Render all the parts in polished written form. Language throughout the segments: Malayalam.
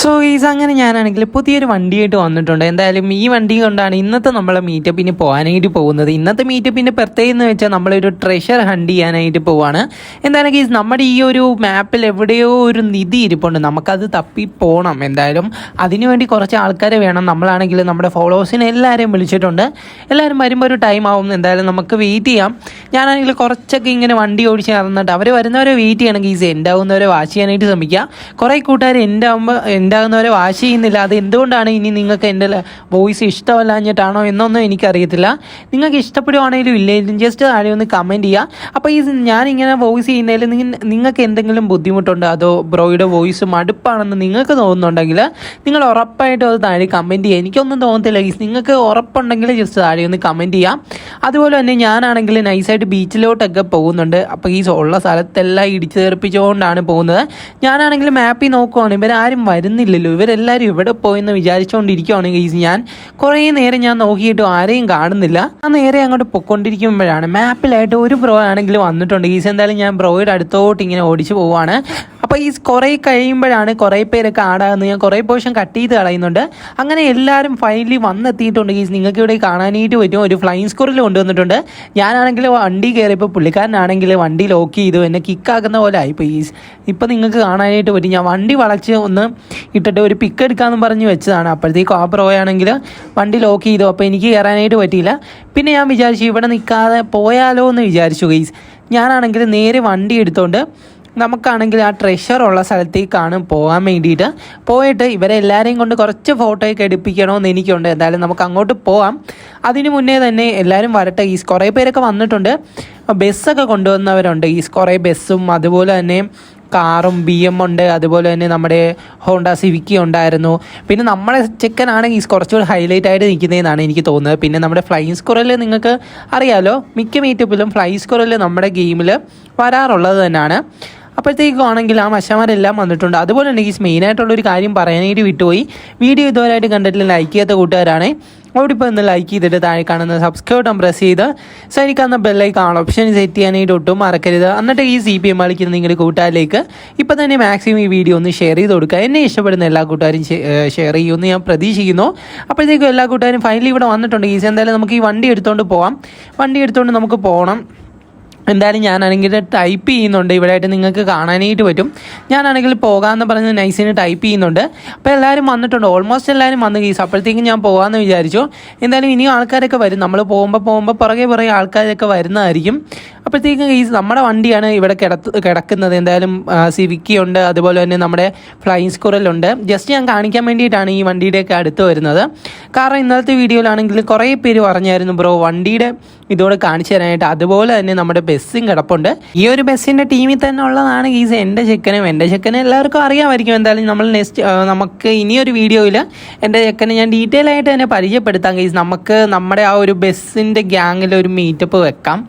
സോ ഈസ് അങ്ങനെ ഞാനാണെങ്കിൽ പുതിയൊരു വണ്ടിയായിട്ട് വന്നിട്ടുണ്ട്. എന്തായാലും ഈ വണ്ടി കൊണ്ടാണ് ഇന്നത്തെ നമ്മളെ മീറ്റപ്പിന് പോകാനായിട്ട് പോകുന്നത്. ഇന്നത്തെ മീറ്റപ്പിൻ്റെ പ്രത്യേകത എന്ന് വെച്ചാൽ നമ്മളൊരു ട്രഷർ ഹണ്ട് ചെയ്യാനായിട്ട് പോവാണ്. എന്തായാലും ഗീസ് നമ്മുടെ ഈ ഒരു മാപ്പിൽ എവിടെയോ ഒരു നിധി ഇരിപ്പുണ്ട്, നമുക്കത് തപ്പി പോകണം. എന്തായാലും അതിനുവേണ്ടി കുറച്ച് ആൾക്കാരെ വേണം. നമ്മളാണെങ്കിൽ നമ്മുടെ ഫോളോവേഴ്സിനെ എല്ലാവരെയും വിളിച്ചിട്ടുണ്ട്. എല്ലാവരും വരുമ്പോൾ ഒരു ടൈം ആവും. എന്തായാലും നമുക്ക് വെയിറ്റ് ചെയ്യാം. ഞാനാണെങ്കിൽ കുറച്ചൊക്കെ ഇങ്ങനെ വണ്ടി ഓടിച്ച് നടന്നിട്ട് അവർ വരുന്നവരെ വെയിറ്റ് ചെയ്യണം. ഗീസ് എൻഡാവുന്നവരെ വാച്ച് ചെയ്യാനായിട്ട് ശ്രമിക്കുക. കുറേ കൂട്ടുകാർ ഉണ്ടാകുന്നവരെ വാശി ചെയ്യുന്നില്ല. അത് എന്തുകൊണ്ടാണ്? ഇനി നിങ്ങൾക്ക് എൻ്റെ വോയിസ് ഇഷ്ടമല്ലാഞ്ഞിട്ടാണോ എന്നൊന്നും എനിക്കറിയത്തില്ല. നിങ്ങൾക്ക് ഇഷ്ടപ്പെടുവാണെങ്കിലും ഇല്ലെങ്കിലും ജസ്റ്റ് താഴെ ഒന്ന് കമൻറ്റ് ചെയ്യുക. അപ്പോൾ ഞാനിങ്ങനെ വോയിസ് ചെയ്യുന്നതിൽ നിങ്ങൾക്ക് എന്തെങ്കിലും ബുദ്ധിമുട്ടുണ്ടോ, അതോ ബ്രോയുടെ വോയിസ് മടുപ്പാണെന്ന് നിങ്ങൾക്ക് തോന്നുന്നുണ്ടെങ്കിൽ നിങ്ങൾ ഉറപ്പായിട്ടും അത് താഴെ കമൻറ്റ് ചെയ്യുക. എനിക്കൊന്നും തോന്നത്തില്ല. നിങ്ങൾക്ക് ഉറപ്പുണ്ടെങ്കിൽ ജസ്റ്റ് താഴെ ഒന്ന് കമൻറ്റ് ചെയ്യാം. അതുപോലെ തന്നെ ഞാനാണെങ്കിൽ നൈസായിട്ട് ബീച്ചിലോട്ടൊക്കെ പോകുന്നുണ്ട്. അപ്പോൾ ഈ ഉള്ള സ്ഥലത്തെല്ലാം ഇടിച്ചു തെറിപ്പിച്ചുകൊണ്ടാണ് പോകുന്നത്. ഞാനാണെങ്കിൽ മാപ്പിൽ നോക്കുവാണ്, ഇവരാരും വരുന്നില്ലല്ലോ, ഇവരെല്ലാവരും ഇവിടെ പോയെന്ന് വിചാരിച്ചുകൊണ്ടിരിക്കുകയാണ് ഗൈസ്. ഞാൻ കുറേ നേരം നോക്കിയിട്ടും ആരെയും കാണുന്നില്ല. ആ നേരെ അങ്ങോട്ട് പൊയ്ക്കൊണ്ടിരിക്കുമ്പോഴാണ് മാപ്പിലായിട്ട് ഒരു ബ്രോ ആണെങ്കിൽ വന്നിട്ടുണ്ട് ഗൈസ്. എന്തായാലും ഞാൻ ബ്രോയുടെ അടുത്തോട്ട് ഇങ്ങനെ ഓടിച്ചു പോവുകയാണ്. അപ്പോൾ ഈ കുറേ കഴിയുമ്പോഴാണ് കുറേ പേരൊക്കെ ആടാകുന്നത്. ഞാൻ കുറേ പോർഷൻ കട്ട് ചെയ്ത് കളയുന്നുണ്ട്. അങ്ങനെ എല്ലാവരും ഫൈനലി വന്നെത്തിയിട്ടുണ്ട് ഗൈസ്. നിങ്ങൾക്ക് ഇവിടെ കാണാനായിട്ട് പറ്റും. ഒരു ഫ്ലൈങ് സ്കോറിൽ കൊണ്ടുവന്നിട്ടുണ്ട്. ഞാനാണെങ്കിൽ വണ്ടി കയറിയപ്പോൾ പുള്ളിക്കാരനാണെങ്കിൽ വണ്ടി ലോക്ക് ചെയ്തു, എന്നെ കിക്കാക്കുന്ന പോലെ ആയിപ്പോൾ ഗൈസ്. ഇപ്പോൾ നിങ്ങൾക്ക് കാണാനായിട്ട് പറ്റും. ഞാൻ വണ്ടി വളച്ച് ഒന്ന് ഇട്ടിട്ട് ഒരു പിക്ക് എടുക്കാമെന്ന് പറഞ്ഞ് വെച്ചതാണ്. അപ്പോഴത്തേക്കും ആ ബ്രോയാണെങ്കിൽ വണ്ടി ലോക്ക് ചെയ്തു. അപ്പോൾ എനിക്ക് കയറാനായിട്ട് പറ്റിയില്ല. പിന്നെ ഞാൻ വിചാരിച്ചു ഇവിടെ നിൽക്കാതെ പോയാലോ എന്ന് വിചാരിച്ചു ഗൈസ്. ഞാനാണെങ്കിൽ നേരെ വണ്ടി എടുത്തുകൊണ്ട് നമുക്കാണെങ്കിൽ ആ ട്രഷറുള്ള സ്ഥലത്തേക്കാണ് പോകാൻ വേണ്ടിയിട്ട്. പോയിട്ട് ഇവരെ എല്ലാവരെയും കൊണ്ട് കുറച്ച് ഫോട്ടോയൊക്കെ എടുപ്പിക്കണമെന്ന് എനിക്കുണ്ട്. എന്തായാലും നമുക്ക് അങ്ങോട്ട് പോകാം. അതിന് മുന്നേ തന്നെ എല്ലാവരും വരട്ടെ. കുറേ പേരൊക്കെ വന്നിട്ടുണ്ട്. ബസ്സൊക്കെ കൊണ്ടുവന്നവരുണ്ട്. കുറേ ബസ്സും അതുപോലെ തന്നെ കാറും BM ഉണ്ട്. അതുപോലെ തന്നെ നമ്മുടെ ഹോണ്ട സിവിക്കി ഉണ്ടായിരുന്നു. പിന്നെ നമ്മുടെ ചെക്കനാണെങ്കിൽ കുറച്ചുകൂടി ഹൈലൈറ്റ് ആയിട്ട് നിൽക്കുന്നതെന്നാണ് എനിക്ക് തോന്നുന്നത്. പിന്നെ നമ്മുടെ ഫ്ലൈങ് സ്കോറിൽ നിങ്ങൾക്ക് അറിയാമല്ലോ, മിക്ക മീറ്റപ്പിലും ഫ്ലൈങ് സ്കോറിൽ നമ്മുടെ ഗെയിമിൽ വരാറുള്ളത് തന്നെയാണ്. അപ്പോഴത്തേക്കാണെങ്കിൽ ആ മശമാരെല്ലാം വന്നിട്ടുണ്ട്. അതുപോലെ തന്നെ മെയിനായിട്ടുള്ളൊരു കാര്യം പറയാനായിട്ട് വിട്ടുപോയി. വീഡിയോ ഇതുവരെയായിട്ട് കണ്ടിട്ടില്ല ലൈക്ക് ചെയ്യാത്ത കൂട്ടുകാരാണ്, ഓടിപ്പോൾ ഒന്ന് ലൈക്ക് ചെയ്തിട്ട് താഴെ കാണുന്ന സബ്സ്ക്രൈബ് ബട്ടൺ പ്രസ് ചെയ്ത് സൈനിക്കാവുന്ന ബെല്ലൈക്കൺ ഓപ്ഷൻ സെറ്റ് ചെയ്യാനായിട്ട് ഒട്ടും മറക്കരുത്. എന്നിട്ട് ഈ CPM കളിക്കുന്ന നിങ്ങളുടെ കൂട്ടുകാരിലേക്ക് ഇപ്പോൾ തന്നെ മാക്സിമം ഈ വീഡിയോ ഒന്ന് ഷെയർ ചെയ്ത് കൊടുക്കുക. എന്നെ ഇഷ്ടപ്പെടുന്ന എല്ലാ കൂട്ടുകാരും ഷെയർ ചെയ്യുമെന്ന് ഞാൻ പ്രതീക്ഷിക്കുന്നു. അപ്പോഴത്തേക്കും എല്ലാ കൂട്ടുകാരും ഫൈനലി ഇവിടെ വന്നിട്ടുണ്ട്. എന്തായാലും നമുക്ക് ഈ വണ്ടി എടുത്തുകൊണ്ട് പോകാം. വണ്ടി എടുത്തുകൊണ്ട് നമുക്ക് പോകണം. എന്തായാലും ഞാനാണെങ്കിൽ ടൈപ്പ് ചെയ്യുന്നുണ്ട്. ഇവിടെ ആയിട്ട് നിങ്ങൾക്ക് കാണാനായിട്ട് പറ്റും. ഞാനാണെങ്കിൽ പോകാമെന്ന് പറഞ്ഞ് നൈസിന് ടൈപ്പ് ചെയ്യുന്നുണ്ട്. അപ്പോൾ എല്ലാവരും വന്നിട്ടുണ്ട്. ഓൾമോസ്റ്റ് എല്ലാവരും വന്നു ഗീസ്. അപ്പോഴത്തേക്കും ഞാൻ പോകാമെന്ന് വിചാരിച്ചു. എന്തായാലും ഇനിയും ആൾക്കാരൊക്കെ വരും. നമ്മൾ പോകുമ്പോൾ പുറകെ ആൾക്കാരൊക്കെ വരുന്നതായിരിക്കും. അപ്പോഴത്തേക്കും ഗീസ് നമ്മുടെ വണ്ടിയാണ് ഇവിടെ കിടക്കുന്നത്. എന്തായാലും സിവിക്കി ഉണ്ട്. അതുപോലെ തന്നെ നമ്മുടെ ഫ്ലൈങ് സ്കോറിലുണ്ട്. ജസ്റ്റ് ഞാൻ കാണിക്കാൻ വേണ്ടിയിട്ടാണ് ഈ വണ്ടിയുടെയൊക്കെ അടുത്ത് വരുന്നത്. കാരണം ഇന്നലത്തെ വീഡിയോയിലാണെങ്കിൽ കുറേ പേര് പറഞ്ഞായിരുന്നു ബ്രോ വണ്ടിയുടെ ഇതോടെ കാണിച്ചു തരാനായിട്ട്. അതുപോലെ തന്നെ നമ്മുടെ ബസ്സും കിടപ്പുണ്ട്. ഈ ഒരു ബസ്സിൻ്റെ ടീമിൽ തന്നെ ഉള്ളതാണ് ഗീസ് എൻ്റെ ചെക്കനെ എല്ലാവർക്കും അറിയാമായിരിക്കും. എന്തായാലും നമുക്ക് ഇനിയൊരു വീഡിയോയിൽ എൻ്റെ ചെക്കനെ ഞാൻ ഡീറ്റെയിൽ ആയിട്ട് തന്നെ പരിചയപ്പെടുത്താം ഗീസ്. നമുക്ക് നമ്മുടെ ആ ഒരു ബസ്സിൻ്റെ ഗ്യാങ്ങിൽ ഒരു മീറ്റപ്പ് വെക്കാം.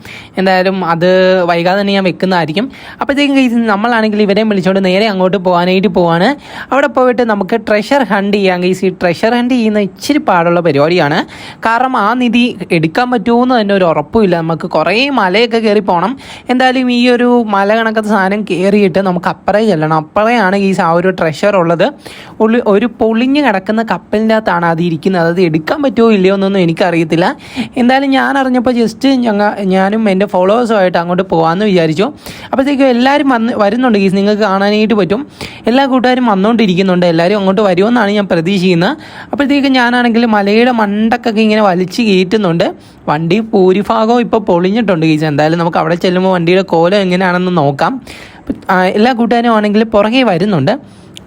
എന്തായാലും അത് വൈകാതെ തന്നെ ഞാൻ വെക്കുന്നതായിരിക്കും. അപ്പോഴത്തേക്കും ഗീസ് നമ്മളാണെങ്കിൽ ഇവരെയും വിളിച്ചുകൊണ്ട് നേരെ അങ്ങോട്ട് പോകാനായിട്ട് പോവാണ്. അവിടെ പോയിട്ട് നമുക്ക് ട്രഷർ ഹണ്ട് ചെയ്യാം ഗീസ്. ഈ ട്രഷർ ഹണ്ട് ചെയ്യുന്ന ഇച്ചിരി പാടുള്ള പരിപാടിയാണ്. കാരണം ആ നിധി എടുക്കാൻ പറ്റുമെന്ന് തന്നെ ഒരു ഉറപ്പുമില്ല. നമുക്ക് കുറേ മലയൊക്കെ കയറി പോകണം. എന്തായാലും ഈ ഒരു മല കണക്കത്തെ സാധനം കയറിയിട്ട് നമുക്ക് അപ്പുറേ ചെല്ലണം. അപ്പുറയാണ് ഈ ആ ഒരു ട്രഷർ ഉള്ളത്. ഒരു പൊളിഞ്ഞ് കിടക്കുന്ന കപ്പലിൻ്റെ അകത്താണ് അത് ഇരിക്കുന്നത്. അത് എടുക്കാൻ പറ്റുമോ ഇല്ലയോ എന്നൊന്നും എനിക്കറിയത്തില്ല. എന്തായാലും ഞാൻ അറിഞ്ഞപ്പോൾ ജസ്റ്റ് ഞാനും എൻ്റെ ഫോളോവേഴ്സുമായിട്ട് അങ്ങോട്ട് പോകാമെന്ന് വിചാരിച്ചു. അപ്പോഴത്തേക്കും എല്ലാവരും വരുന്നുണ്ട് ഗീസ്. നിങ്ങൾക്ക് കാണാനായിട്ട് പറ്റും. എല്ലാ കൂട്ടുകാരും വന്നുകൊണ്ടിരിക്കുന്നുണ്ട്. എല്ലാവരും അങ്ങോട്ട് വരുമെന്നാണ് ഞാൻ പ്രതീക്ഷിക്കുന്നത്. അപ്പോഴത്തേക്കും ഞാനാണെങ്കിൽ മലയുടെ മണ്ടക്കൊക്കെ ഇങ്ങനെ വലിച്ച് കയറ്റുന്നുണ്ട്. വണ്ടി ഭൂരിഭാഗവും ഇപ്പോൾ പൊളിഞ്ഞിട്ടുണ്ട് ഗീസ്. എന്തായാലും നമുക്ക് അവിടെ ചെല്ലുമ്പോൾ വണ്ടിയുടെ കോലം എങ്ങനെയാണെന്ന് നോക്കാം. എല്ലാ കൂട്ടുകാരും ആണെങ്കിൽ പുറകെ വരുന്നുണ്ട്.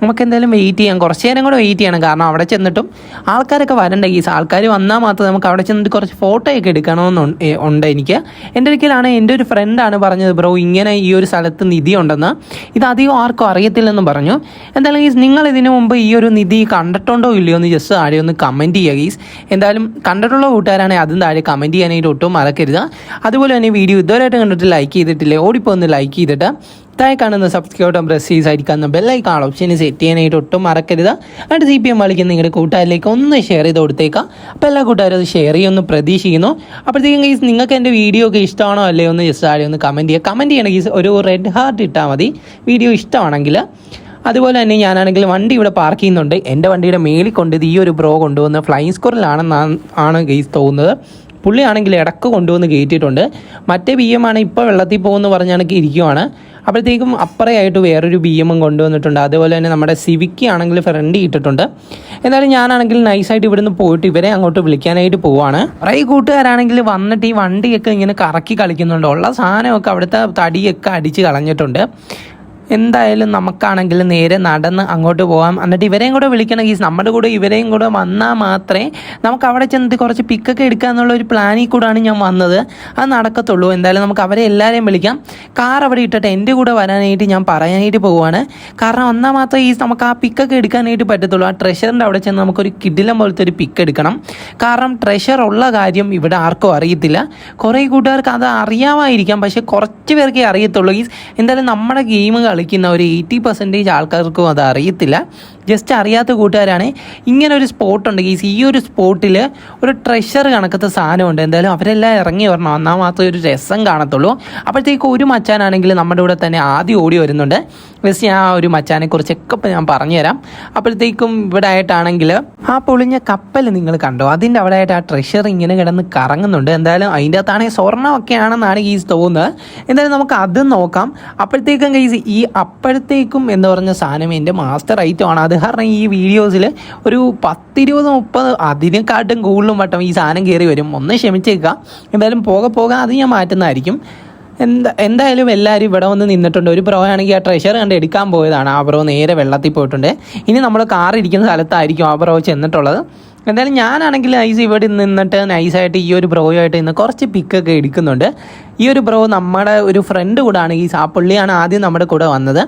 നമുക്ക് എന്തായാലും വെയിറ്റ് ചെയ്യാം. കുറച്ച് നേരം കൂടെ വെയിറ്റ് ചെയ്യണം. കാരണം അവിടെ ചെന്നിട്ടും ആൾക്കാരൊക്കെ വരണ്ടേ ഗീസ്. ആൾക്കാർ വന്നാൽ മാത്രമേ നമുക്ക് അവിടെ ചെന്നിട്ട് കുറച്ച് ഫോട്ടോയൊക്കെ എടുക്കണമെന്നുണ്ട് എനിക്ക്. എൻ്റെ ഒരിക്കലാണ് എൻ്റെ ഒരു ഫ്രണ്ടാണ് പറഞ്ഞത് ബ്രോ ഇങ്ങനെ ഈ ഒരു സ്ഥലത്ത് നിധി ഉണ്ടെന്ന്. ഇത് അധികം ആർക്കും അറിയത്തില്ലെന്ന് പറഞ്ഞു. എന്തായാലും ഗീസ് നിങ്ങൾ ഇതിനു മുമ്പ് ഈ ഒരു നിധി കണ്ടിട്ടുണ്ടോ ഇല്ലയോ എന്ന് ജസ്റ്റ് താഴെ ഒന്ന് കമൻറ്റ് ചെയ്യുക ഗീസ്. എന്തായാലും കണ്ടിട്ടുള്ള കൂട്ടുകാരാണെങ്കിൽ അതും താഴെ കമൻറ്റ് ചെയ്യാനായിട്ട് ഒട്ടും മറക്കരുത്. അതുപോലെ തന്നെ വീഡിയോ ഇതുവരെയായിട്ട് കണ്ടിട്ട് ലൈക്ക് ചെയ്തിട്ടില്ലേ ഓടിപ്പോൾ ഒന്ന് ലൈക്ക് ചെയ്തിട്ട് താഴെ കാണുന്ന സബ്സ്ക്രൈബ് ബട്ടൺ പ്രസ് ചെയ്ത് സൈഡിൽ ബെല്ലൈക്കൺ ഓപ്ഷൻ സെറ്റ് ചെയ്യാനായിട്ട് ഒട്ടും മറക്കരുത്. എന്നിട്ട് CPM കളിക്കുന്ന നിങ്ങളുടെ കൂട്ടുകാരിലേക്ക് ഒന്ന് ഷെയർ ചെയ്ത് കൊടുത്തേക്കാം. അപ്പോൾ എല്ലാ കൂട്ടുകാരും അത് ഷെയർ ചെയ്യുമെന്ന് പ്രതീക്ഷിക്കുന്നു. അപ്പോഴത്തേക്കും ഗീസ് നിങ്ങൾക്ക് എൻ്റെ വീഡിയോ ഒക്കെ ഇഷ്ടമാണോ അല്ലയോ എന്ന് ജസ്റ്റ് താഴെ ഒന്ന് കമൻറ്റ് ചെയ്യുക. കമൻറ്റ് ചെയ്യണമെങ്കിൽ ഒരു റെഡ് ഹാർട്ട് ഇട്ടാൽ മതി വീഡിയോ ഇഷ്ടമാണെങ്കിൽ. അതുപോലെ തന്നെ ഞാനാണെങ്കിൽ വണ്ടി ഇവിടെ പാർക്ക് ചെയ്യുന്നുണ്ട്. എൻ്റെ വണ്ടിയുടെ മേളിൽ കൊണ്ട് ഈ ഒരു ബ്രോ കൊണ്ടുവന്ന് ഫ്ലൈങ് സ്ക്വയറിലാണെന്നാണ് ഗെയ്സ് തോന്നുന്നത്. പുള്ളിയാണെങ്കിൽ ഇടക്ക് കൊണ്ടുവന്ന് കയറ്റിയിട്ടുണ്ട്. മറ്റേ BM ആണ് ഇപ്പോൾ വെള്ളത്തിൽ പോകുമെന്ന് പറഞ്ഞാണ് ഇരിക്കുവാണ്. അപ്പോഴത്തേക്കും അപ്പുറയായിട്ട് വേറൊരു BM കൊണ്ടുവന്നിട്ടുണ്ട്. അതുപോലെ തന്നെ നമ്മുടെ സിവിക്ക് ആണെങ്കിൽ ഫ്രണ്ട് ഇട്ടിട്ടുണ്ട്. എന്നാലും ഞാനാണെങ്കിൽ നൈസായിട്ട് ഇവിടുന്ന് പോയിട്ട് ഇവരെ അങ്ങോട്ട് വിളിക്കാനായിട്ട് പോവാണ്. കുറേ കൂട്ടുകാരാണെങ്കിൽ വന്നിട്ട് ഈ വണ്ടിയൊക്കെ ഇങ്ങനെ കറക്കി കളിക്കുന്നുണ്ട്. ഉള്ള സാധനമൊക്കെ അവിടുത്തെ തടിയൊക്കെ അടിച്ച് കളഞ്ഞിട്ടുണ്ട്. എന്തായാലും നമുക്കാണെങ്കിൽ നേരെ നടന്ന് അങ്ങോട്ട് പോകാം. എന്നിട്ട് ഇവരെയും കൂടെ വിളിക്കണം ഗീസ്. നമ്മുടെ കൂടെ ഇവരെയും കൂടെ വന്നാൽ മാത്രമേ നമുക്ക് അവിടെ ചെന്നിട്ട് കുറച്ച് പിക്കൊക്കെ എടുക്കുക എന്നുള്ള ഒരു പ്ലാനിൽ കൂടെയാണ് ഞാൻ വന്നത്. അത് നടക്കത്തുള്ളൂ. എന്തായാലും നമുക്ക് അവരെ എല്ലാവരെയും വിളിക്കാം. കാർ അവിടെ ഇട്ടിട്ട് എൻ്റെ കൂടെ വരാനായിട്ട് ഞാൻ പറയാനായിട്ട് പോവുകയാണ്. കാരണം വന്നാൽ മാത്രമേ നമുക്ക് ആ പിക്കൊക്കെ എടുക്കാനായിട്ട് പറ്റത്തുള്ളൂ. ആ ട്രഷറിൻ്റെ അവിടെ ചെന്ന് നമുക്കൊരു കിടിലം പോലത്തെ ഒരു പിക്ക് എടുക്കണം. കാരണം ട്രഷർ ഉള്ള കാര്യം ഇവിടെ ആർക്കും അറിയത്തില്ല. കുറേ കൂട്ടുകാർക്ക് അത് അറിയാമായിരിക്കാം, പക്ഷേ കുറച്ച് പേർക്കേ അറിയത്തുള്ളൂ ഗീസ്. എന്തായാലും നമ്മുടെ ഗെയിം കളിക്കുന്ന ഒരു 80% ആൾക്കാർക്കും അത് അറിയത്തില്ല. ജസ്റ്റ് അറിയാത്ത കൂട്ടുകാരാണ്. ഇങ്ങനെ ഒരു സ്പോട്ടുണ്ട് ഗീസ്. ഈ ഒരു സ്പോട്ടിൽ ഒരു ട്രഷർ കണക്കത്തെ സാധനമുണ്ട്. എന്തായാലും അവരെല്ലാം ഇറങ്ങി വരണം, എന്നാൽ മാത്രമേ ഒരു രസം കാണത്തുള്ളൂ. അപ്പോഴത്തേക്ക് ഒരു മച്ചാനാണെങ്കിൽ നമ്മുടെ കൂടെ തന്നെ ആദ്യം ഓടി വരുന്നുണ്ട്. ജസ്റ്റ് ഞാൻ ആ ഒരു മച്ചാനെ കുറിച്ചൊക്കെ ഇപ്പം ഞാൻ പറഞ്ഞുതരാം. അപ്പോഴത്തേക്കും ഇവിടെ ആയിട്ടാണെങ്കിൽ ആ പൊളിഞ്ഞ കപ്പൽ നിങ്ങൾ കണ്ടോ, അതിൻ്റെ അവിടെ ആയിട്ട് ആ ട്രഷർ ഇങ്ങനെ കിടന്ന് കറങ്ങുന്നുണ്ട്. എന്തായാലും അതിൻ്റെ അകത്താണെങ്കിൽ സ്വർണ്ണമൊക്കെ ആണെന്നാണ് ഗീസ് തോന്നുന്നത്. എന്തായാലും നമുക്ക് അത് നോക്കാം. അപ്പോഴത്തേക്കും ഗീസ് ഈ അപ്പോഴത്തേക്കും എന്ന് പറഞ്ഞ സാധനം എൻ്റെ മാസ്റ്റർ ഐറ്റമാണ്. അത് കാരണം ഈ വീഡിയോസിൽ ഒരു 10, 20, 30 അതിനെക്കാട്ടും കൂടുതലും വട്ടം ഈ സാധനം കയറി വരും. ഒന്ന് ക്ഷമിച്ചേക്കുക. എന്തായാലും പോകെ അത് ഞാൻ മാറ്റുന്നതായിരിക്കും. എന്തായാലും എല്ലാവരും ഇവിടെ വന്ന് നിന്നിട്ടുണ്ട്. ഒരു ബ്രോ ആണെങ്കിൽ ആ ട്രഷർ കണ്ട് എടുക്കാൻ പോയതാണ്. ആ ബ്രോ നേരെ വെള്ളത്തിൽ പോയിട്ടുണ്ട്. ഇനി നമ്മൾ കാർ ഇരിക്കുന്ന സ്ഥലത്തായിരിക്കും ആ ബ്രോ ചെന്നിട്ടുള്ളത്. എന്തായാലും ഞാനാണെങ്കിൽ നൈസ് ഇവിടെ നിന്നിട്ട് നൈസായിട്ട് ഈ ഒരു ബ്രോയുമായിട്ട് ഇന്ന് കുറച്ച് പിക്കൊക്കെ എടുക്കുന്നുണ്ട്. ഈ ഒരു ബ്രോ നമ്മുടെ ഒരു ഫ്രണ്ട് കൂടാണ് ഗീസ്. ആ പുള്ളിയാണ് ആദ്യം നമ്മുടെ കൂടെ വന്നത്.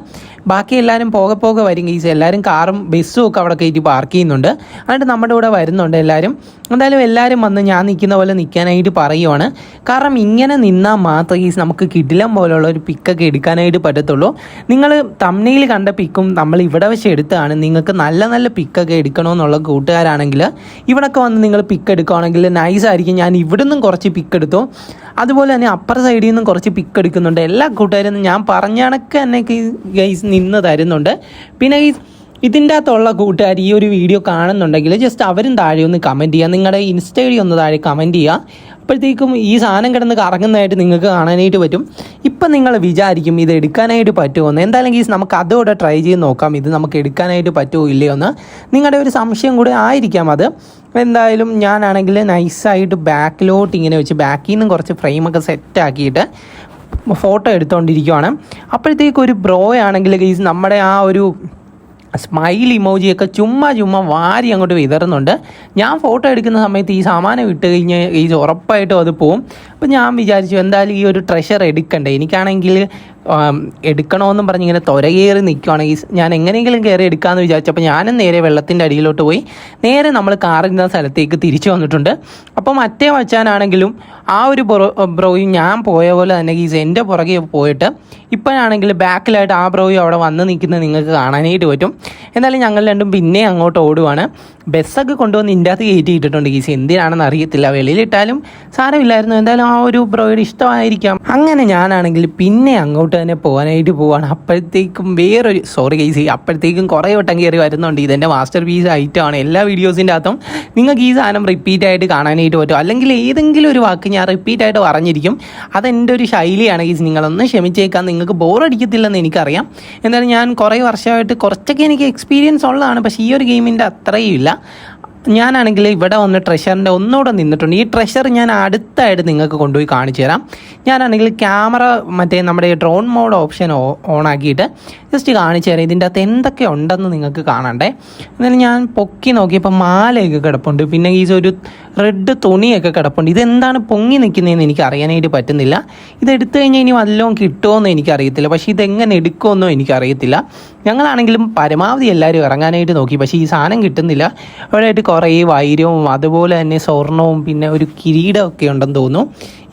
ബാക്കി എല്ലാവരും പോകെ വരും ഗീസ്. എല്ലാവരും കാറും ബസ്സും ഒക്കെ അവിടെ കയറ്റി പാർക്ക് ചെയ്യുന്നുണ്ട്. എന്നിട്ട് നമ്മുടെ കൂടെ വരുന്നുണ്ട് എല്ലാവരും. എന്തായാലും എല്ലാവരും വന്ന് ഞാൻ നിൽക്കുന്ന പോലെ നിൽക്കാനായിട്ട് പറയുവാണ്. കാരണം ഇങ്ങനെ നിന്നാൽ മാത്രമേ ഗീസ് നമുക്ക് കിടിലം പോലുള്ള ഒരു പിക്കൊക്കെ എടുക്കാനായിട്ട് പറ്റത്തുള്ളൂ. നിങ്ങൾ തംബ്നെയിൽ കണ്ട പിക്കും നമ്മൾ ഇവിടെ വെച്ച് എടുത്താണ്. നിങ്ങൾക്ക് നല്ല നല്ല പിക്കൊക്കെ എടുക്കണമെന്നുള്ള കൂട്ടുകാരാണെങ്കിൽ ഇവിടെയൊക്കെ വന്ന് നിങ്ങൾ പിക്ക് എടുക്കുകയാണെങ്കിൽ നൈസായിരിക്കും. ഞാൻ ഇവിടെ നിന്നും കുറച്ച് പിക്ക് എടുത്തു. അതുപോലെ തന്നെ അപ്പർ സൈഡിൽ നിന്നും കുറച്ച് പിക്ക് എടുക്കുന്നുണ്ട്. എല്ലാ കൂട്ടുകാരും ഞാൻ പറഞ്ഞ കണക്ക് തന്നെ ഗൈസ് നിന്ന് തരുന്നുണ്ട്. പിന്നെ ഇതിൻ്റെ അകത്തുള്ള കൂട്ടുകാർ ഈ ഒരു വീഡിയോ കാണുന്നുണ്ടെങ്കിൽ ജസ്റ്റ് അവരും താഴെ ഒന്ന് കമൻറ്റ് ചെയ്യുക. നിങ്ങളുടെ ഇൻസ്റ്റ ഐഡി ഒന്ന് താഴെ കമൻറ്റ് ചെയ്യുക. അപ്പോഴത്തേക്കും ഈ സാധനം കിടന്ന് കറങ്ങുന്നതായിട്ട് നിങ്ങൾക്ക് കാണാനായിട്ട് പറ്റും. ഇപ്പം നിങ്ങൾ വിചാരിക്കും ഇത് എടുക്കാനായിട്ട് പറ്റുമോ. എന്തായാലും ഗീസ് നമുക്ക് അതോടെ ട്രൈ ചെയ്ത് നോക്കാം. ഇത് നമുക്ക് എടുക്കാനായിട്ട് പറ്റുമോ ഇല്ലയോ എന്ന് നിങ്ങളുടെ ഒരു സംശയം കൂടെ ആയിരിക്കാം അത്. എന്തായാലും ഞാനാണെങ്കിൽ നൈസായിട്ട് ബാക്കിലോട്ട് ഇങ്ങനെ വെച്ച് ബാക്കിൽ നിന്നും കുറച്ച് ഫ്രെയിമൊക്കെ സെറ്റാക്കിയിട്ട് ഫോട്ടോ എടുത്തുകൊണ്ടിരിക്കുവാണ്. അപ്പോഴത്തേക്കും ഒരു ബ്രോ ആണെങ്കിൽ ഗീസ് നമ്മുടെ ആ ഒരു സ്മൈൽ ഇമോജിയൊക്കെ ചുമ്മാ വാരി അങ്ങോട്ട് വിതറുന്നുണ്ട്. ഞാൻ ഫോട്ടോ എടുക്കുന്ന സമയത്ത് ഈ സാമാനം ഇട്ട് കഴിഞ്ഞ് ഈ ഉറപ്പായിട്ടും അത് പോവും. അപ്പോൾ ഞാൻ വിചാരിച്ചു എന്തായാലും ഈ ഒരു ട്രഷർ എടുക്കണ്ടേ. എനിക്കാണെങ്കിൽ എടുക്കണമെന്നും പറഞ്ഞ് ഇങ്ങനെ കയറി നിൽക്കുവാണെങ്കിൽ ഞാൻ എങ്ങനെയെങ്കിലും കയറി എടുക്കാമെന്ന് വിചാരിച്ചപ്പോൾ ഞാനും നേരെ വെള്ളത്തിൻ്റെ അടിയിലോട്ട് പോയി നേരെ നമ്മൾ കാറിൻ്റെ സ്ഥലത്തേക്ക് തിരിച്ചു വന്നിട്ടുണ്ട്. അപ്പോൾ മറ്റേ വച്ചാനാണെങ്കിലും ആ ഒരു ബ്രോയും ഞാൻ പോയ പോലെ തന്നെ ഗീസ് എൻ്റെ പുറകെ പോയിട്ട് ഇപ്പോഴാണെങ്കിൽ ബാക്കിലായിട്ട് ആ ബ്രോയും അവിടെ വന്ന് നിൽക്കുന്നത് നിങ്ങൾക്ക് കാണാനായിട്ട് പറ്റും. എന്നാലും ഞങ്ങൾ രണ്ടും പിന്നെ അങ്ങോട്ട് ഓടുവാണ്. ബസ്സൊക്കെ കൊണ്ടുവന്ന് ഇതിൻ്റെ അകത്ത് കയറ്റിയിട്ടിട്ടുണ്ട് ഗീസ്. എന്തിനാണെന്ന് അറിയത്തില്ല. വെളിയിലിട്ടാലും സാരമില്ലായിരുന്നു. എന്തായാലും ആ ഒരു ബ്രോയുടെ ഇഷ്ടമായിരിക്കാം. അങ്ങനെ ഞാനാണെങ്കിൽ പിന്നെ അങ്ങോട്ട് തന്നെ പോകാനായിട്ട് പോവാണ്. അപ്പോഴത്തേക്കും അപ്പോഴത്തേക്കും കുറേ വട്ടം കയറി വരുന്നുണ്ട്. ഇതെൻ്റെ മാസ്റ്റർ പീസ് ഐറ്റമാണ്. എല്ലാ വീഡിയോസിൻ്റെ അകത്തും നിങ്ങൾക്ക് ഈ സാധനം റിപ്പീറ്റായിട്ട് കാണാനായിട്ട് പറ്റും. അല്ലെങ്കിൽ ഏതെങ്കിലും ഒരു വാക്ക് ഞാൻ റിപ്പീറ്റായിട്ട് പറഞ്ഞിരിക്കും. അതെൻ്റെ ഒരു ശൈലിയാണ് ഗീസ്. നിങ്ങളൊന്ന് ക്ഷമിച്ചേക്കാൻ. നിങ്ങൾക്ക് ബോറടിക്കത്തില്ലെന്ന് എനിക്കറിയാം. എന്തായാലും ഞാൻ കുറേ വർഷമായിട്ട് കുറച്ചൊക്കെ എനിക്ക് എക്സ്പീരിയൻസ് ഉള്ളതാണ്. പക്ഷേ ഈ ഒരു ഗെയിമിൻ്റെ അത്രയും ഇല്ല. ഞാനാണെങ്കിൽ ഇവിടെ വന്ന് ട്രഷറിൻ്റെ ഒന്നുകൂടെ നിന്നിട്ടുണ്ട്. ഈ ട്രഷർ ഞാൻ അടുത്തായിട്ട് നിങ്ങൾക്ക് കൊണ്ടുപോയി കാണിച്ചു തരാം. ഞാനാണെങ്കിൽ ക്യാമറ മറ്റേ നമ്മുടെ ഡ്രോൺ മോഡ് ഓപ്ഷൻ ഓണാക്കിയിട്ട് ജസ്റ്റ് കാണിച്ചു തരാം. ഇതിൻ്റെ അകത്ത് എന്തൊക്കെ ഉണ്ടെന്ന് നിങ്ങൾക്ക് കാണണ്ടേ. എന്നാലും ഞാൻ പൊക്കി നോക്കിയപ്പോൾ മാലയൊക്കെ കിടപ്പുണ്ട്. പിന്നെ ഈ ഒരു റെഡ് തുണിയൊക്കെ കിടപ്പുണ്ട്. ഇതെന്താണ് പൊങ്ങി നിൽക്കുന്നതെന്ന് എനിക്ക് അറിയാനായിട്ട് പറ്റുന്നില്ല. ഇതെടുത്തു കഴിഞ്ഞാൽ ഇനി വല്ലതും കിട്ടുമോയെന്ന് എനിക്കറിയത്തില്ല. പക്ഷേ ഇതെങ്ങനെ എടുക്കുമെന്നോ എനിക്കറിയത്തില്ല. ഞങ്ങളാണെങ്കിലും പരമാവധി എല്ലാവരും ഇറങ്ങാനായിട്ട് നോക്കി. പക്ഷേ ഈ സാധനം കിട്ടുന്നില്ല. അവിടെയായിട്ട് കുറേ വൈരവും അതുപോലെ തന്നെ സ്വർണവും പിന്നെ ഒരു കിരീടമൊക്കെ ഉണ്ടെന്ന് തോന്നുന്നു.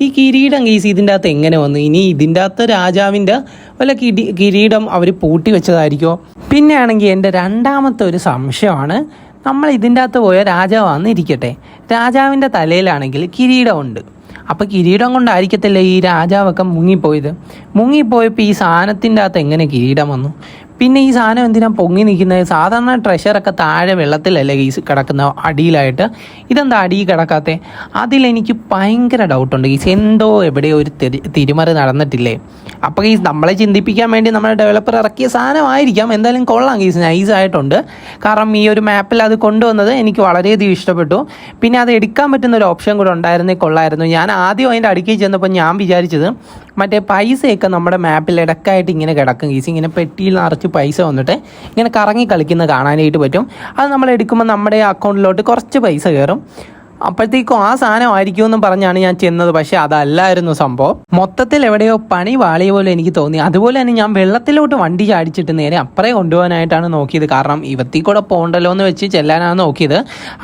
ഈ കിരീടം കേസ് ഇതിൻ്റെ അകത്ത് എങ്ങനെ വന്നു? ഇനി ഇതിൻ്റെ അകത്ത് രാജാവിൻ്റെ വല്ല കിരീടം അവർ പൂട്ടി വെച്ചതായിരിക്കുമോ? പിന്നെ ആണെങ്കിൽ എൻ്റെ രണ്ടാമത്തെ ഒരു സംശയമാണ്, നമ്മൾ ഇതിൻ്റെ അകത്ത് പോയ രാജാവാണെന്ന് ഇരിക്കട്ടെ, രാജാവിൻ്റെ തലയിലാണെങ്കിൽ കിരീടമുണ്ട്. അപ്പോൾ കിരീടം കൊണ്ടായിരിക്കത്തില്ല ഈ രാജാവൊക്കെ മുങ്ങിപ്പോയത്. മുങ്ങിപ്പോയപ്പോൾ ഈ സാധനത്തിൻ്റെ അകത്ത് എങ്ങനെ കിരീടം വന്നു? പിന്നെ ഈ സാധനം എന്തിനാ പൊങ്ങി നിൽക്കുന്നത്? സാധാരണ ട്രഷറൊക്കെ താഴെ വെള്ളത്തിലല്ലേ ഗീസ് കിടക്കുന്ന അടിയിലായിട്ട്, ഇതെന്താ അടിയിൽ കിടക്കാത്തത്? അതിലെനിക്ക് ഭയങ്കര ഡൗട്ടുണ്ട് ഗീസ്. എന്തോ എവിടെയോ ഒരു തിരിമറി നടന്നിട്ടില്ലേ? അപ്പോൾ ഗീസ് നമ്മളെ ചിന്തിപ്പിക്കാൻ വേണ്ടി നമ്മുടെ ഡെവലപ്പർ ഇറക്കിയ സാധനമായിരിക്കാം. എന്തായാലും കൊള്ളാം ഗീസ്, നൈസായിട്ടുണ്ട്. കാരണം ഈ ഒരു മാപ്പിൽ അത് കൊണ്ടുവന്നത് എനിക്ക് വളരെയധികം ഇഷ്ടപ്പെട്ടു. പിന്നെ അത് എടുക്കാൻ പറ്റുന്ന ഒരു ഓപ്ഷൻ കൂടെ ഉണ്ടായിരുന്നേ കൊള്ളായിരുന്നു. ഞാൻ ആദ്യം അതിൻ്റെ അടുക്കിൽ ചെന്നപ്പോൾ ഞാൻ വിചാരിച്ചത് മറ്റേ പൈസയൊക്കെ നമ്മുടെ മാപ്പിൽ ഇടക്കായിട്ട് ഇങ്ങനെ കിടക്കും ഗീസ്. ഇങ്ങനെ പെട്ടിയിൽ നിറച്ച് പൈസ വന്നിട്ട് ഇങ്ങനെ കറങ്ങി കളിക്കുന്നത് കാണാനായിട്ട് പറ്റും. അത് നമ്മൾ എടുക്കുമ്പോൾ നമ്മുടെ അക്കൗണ്ടിലോട്ട് കുറച്ച് പൈസ കയറും. അപ്പോഴത്തേക്കും ആ സാധനമായിരിക്കുമെന്നും പറഞ്ഞാണ് ഞാൻ ചെന്നത്. പക്ഷേ അതല്ലായിരുന്നു സംഭവം. മൊത്തത്തിൽ എവിടെയോ പണി വാളിയ പോലെ എനിക്ക് തോന്നി. അതുപോലെ തന്നെ ഞാൻ വെള്ളത്തിലോട്ട് വണ്ടി ചാടിച്ചിട്ട് നേരെ അപ്പുറേ കൊണ്ടുപോകാനായിട്ടാണ് നോക്കിയത്. കാരണം ഇവത്തിൽ കൂടെ പോകണ്ടല്ലോ എന്ന് വെച്ച് ചെല്ലാനാണ് നോക്കിയത്.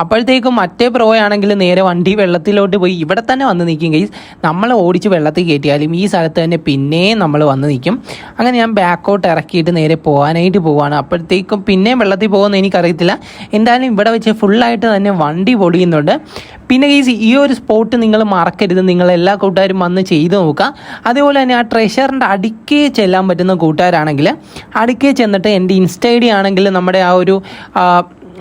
അപ്പോഴത്തേക്കും മറ്റേ പ്രോയാണെങ്കിൽ നേരെ വണ്ടി വെള്ളത്തിലോട്ട് പോയി ഇവിടെ തന്നെ വന്ന് നിൽക്കും ഗൈസ്. നമ്മൾ ഓടിച്ച് വെള്ളത്തിൽ കയറ്റിയാലും ഈ സ്ഥലത്ത് തന്നെ പിന്നെയും നമ്മൾ വന്ന് നിൽക്കും. അങ്ങനെ ഞാൻ ബാക്കോട്ട് ഇറക്കിയിട്ട് നേരെ പോകാനായിട്ട് പോവുകയാണ്. അപ്പോഴത്തേക്കും പിന്നെയും വെള്ളത്തിൽ പോകുമെന്ന് എനിക്കറിയത്തില്ല. എന്തായാലും ഇവിടെ വെച്ച് ഫുള്ളായിട്ട് തന്നെ വണ്ടി പൊളിയുന്നുണ്ട്. പിന്നെ ഗൈസ് ഈ ഒരു സ്പോട്ട് നിങ്ങൾ മറക്കരുത്. നിങ്ങൾ എല്ലാ കൂട്ടുകാരും വന്ന് ചെയ്ത് നോക്കുക. അതേപോലെ തന്നെ ആ ട്രഷറിൻ്റെ അടുക്കേ ചെല്ലാൻ പറ്റുന്ന കൂട്ടുകാരാണെങ്കിൽ അടുക്കേ ചെന്നിട്ട് എൻ്റെ ഇൻസ്റ്റ ഐ ഡി ആണെങ്കിൽ നമ്മുടെ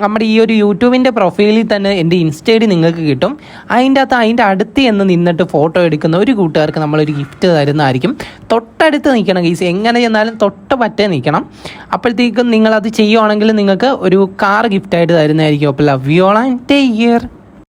നമ്മുടെ ഈ ഒരു യൂട്യൂബിൻ്റെ പ്രൊഫൈലിൽ തന്നെ എൻ്റെ ഇൻസ്റ്റ ഐ ഡി നിങ്ങൾക്ക് കിട്ടും. അതിൻ്റെ അടുത്ത് എന്ന് നിന്നിട്ട് ഫോട്ടോ എടുക്കുന്ന ഒരു കൂട്ടുകാർക്ക് നമ്മളൊരു ഗിഫ്റ്റ് തരുന്നതായിരിക്കും. തൊട്ടടുത്ത് നിൽക്കണം ഗൈസ്, എങ്ങനെ ചെന്നാലും തൊട്ട് പറ്റേ നിൽക്കണം. അപ്പോഴത്തേക്കും നിങ്ങളത് ചെയ്യുവാണെങ്കിൽ നിങ്ങൾക്ക് ഒരു കാർ ഗിഫ്റ്റായിട്ട് തരുന്നതായിരിക്കും. അപ്പോൾ love you all and take care.